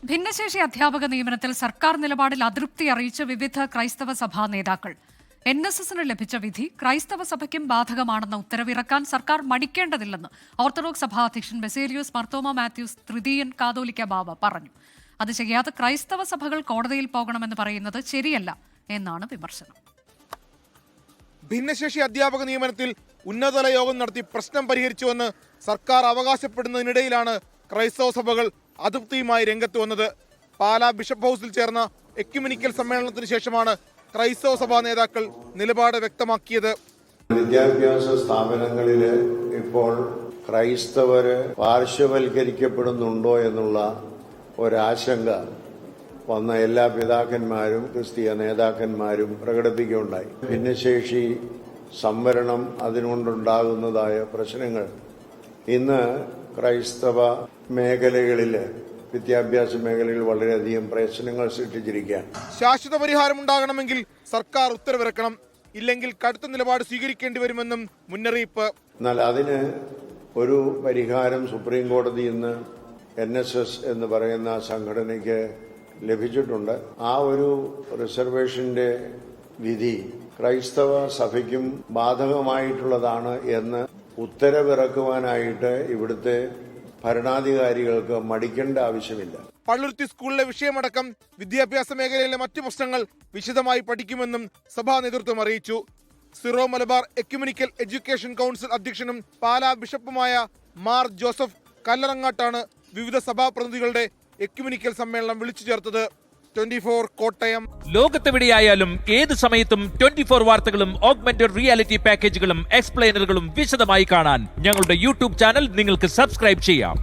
ഭിന്നശേഷി അധ്യാപക നിയമനത്തിൽ സർക്കാർ നിലപാടിൽ അതൃപ്തി അറിയിച്ച വിവിധ ക്രൈസ്തവ സഭാ നേതാക്കൾ. NSSന് ലഭിച്ച വിധി ക്രൈസ്തവ സഭയ്ക്കും ബാധകമാണെന്ന ഉത്തരവിറക്കാൻ സർക്കാർ മടിക്കേണ്ടതില്ലെന്ന് ഓർത്തഡോക്സ് സഭാ അധ്യക്ഷൻ ബസേലിയോസ് മാർത്തോമാ മാത്യൂസ് തൃതീയൻ കാതോലിക്ക ബാവ പറഞ്ഞു. അത് ചെയ്യാതെ ക്രൈസ്തവ സഭകൾ കോടതിയിൽ പോകണമെന്ന് പറയുന്നത് ശരിയല്ല എന്നാണ് വിമർശനം. ഭിന്നശേഷി അധ്യാപക നിയമനത്തിൽ ഉന്നതതല യോഗം നടത്തി പ്രശ്നം പരിഹരിച്ചുവെന്ന് സർക്കാർ അവകാശപ്പെടുന്നതിനിടയിലാണ് ക്രൈസ്തവ സഭകൾ അതൃപ്തിയുമായി രംഗത്ത് വന്നത്. പാലാ ബിഷപ്പ് ഹൗസിൽ ചേർന്ന എക്യുമെനിക്കൽ സമ്മേളനത്തിന് ശേഷമാണ് ക്രൈസ്തവ സഭാ നേതാക്കൾ നിലപാട് വ്യക്തമാക്കിയത്. വിദ്യാഭ്യാസ സ്ഥാപനങ്ങളിൽ ഇപ്പോൾ ക്രൈസ്തവര് പാർശ്വവൽക്കരിക്കപ്പെടുന്നുണ്ടോ എന്നുള്ള ഒരാശങ്ക വന്ന എല്ലാ പിതാക്കന്മാരും ക്രിസ്തീയ നേതാക്കന്മാരും പ്രകടിപ്പിക്കുകയുണ്ടായി. ഭിന്നശേഷി സംവരണം അതിനുകൊണ്ടുണ്ടാകുന്നതായ പ്രശ്നങ്ങൾ ഇന്ന് ക്രൈസ്തവ മേഖലകളിൽ വിദ്യാഭ്യാസ മേഖലയിൽ വളരെയധികം പ്രശ്നങ്ങൾ സൃഷ്ടിച്ചിരിക്കുകയാണ്. ശാശ്വത പരിഹാരം ഉണ്ടാകണമെങ്കിൽ സർക്കാർ ഉത്തരവിറക്കണം, ഇല്ലെങ്കിൽ കടുത്ത നിലപാട് സ്വീകരിക്കേണ്ടി വരുമെന്നും മുന്നറിയിപ്പ്. എന്നാൽ അതിന് ഒരു പരിഹാരം സുപ്രീം കോടതിയിൽ നിന്ന് NSS എന്ന് പറയുന്ന സംഘടനയ്ക്ക് ലഭിച്ചിട്ടുണ്ട്. ആ ഒരു റിസർവേഷന്റെ വിധി ക്രൈസ്തവ സഭയ്ക്കും ബാധകമായിട്ടുള്ളതാണ് എന്ന് ഉത്തരവിറക്കുവാനായിട്ട് ഇവിടുത്തെ ഭരണാധികാരികൾക്ക് മടിക്കേണ്ട ആവശ്യമില്ല. പള്ളുരുത്തി സ്കൂളിലെ വിഷയമടക്കം വിദ്യാഭ്യാസ മേഖലയിലെ മറ്റു പ്രശ്നങ്ങൾ വിശദമായി പഠിക്കുമെന്നും സഭാ നേതൃത്വം അറിയിച്ചു. Syro Malabar ecumenical education council അധ്യക്ഷനും പാലാ ബിഷപ്പുമായ മാർ ജോസഫ് കല്ലറങ്ങാട്ടാണ് വിവിധ സഭാ പ്രതിനിധികളുടെ എക്യുമെനിക്കൽ സമ്മേളനം വിളിച്ചു ചേർത്തത്. 24 കോട്ടയം. ലോകത്തെവിടെയായാലും ഏത് സമയത്തും 24 വാർത്തകളും ഓഗ്മെന്റഡ് റിയാലിറ്റി പാക്കേജുകളും എക്സ്പ്ലെയിനറുകളും വിശദമായി കാണാൻ ഞങ്ങളുടെ യൂട്യൂബ് ചാനൽ നിങ്ങൾക്ക് സബ്സ്ക്രൈബ് ചെയ്യാം.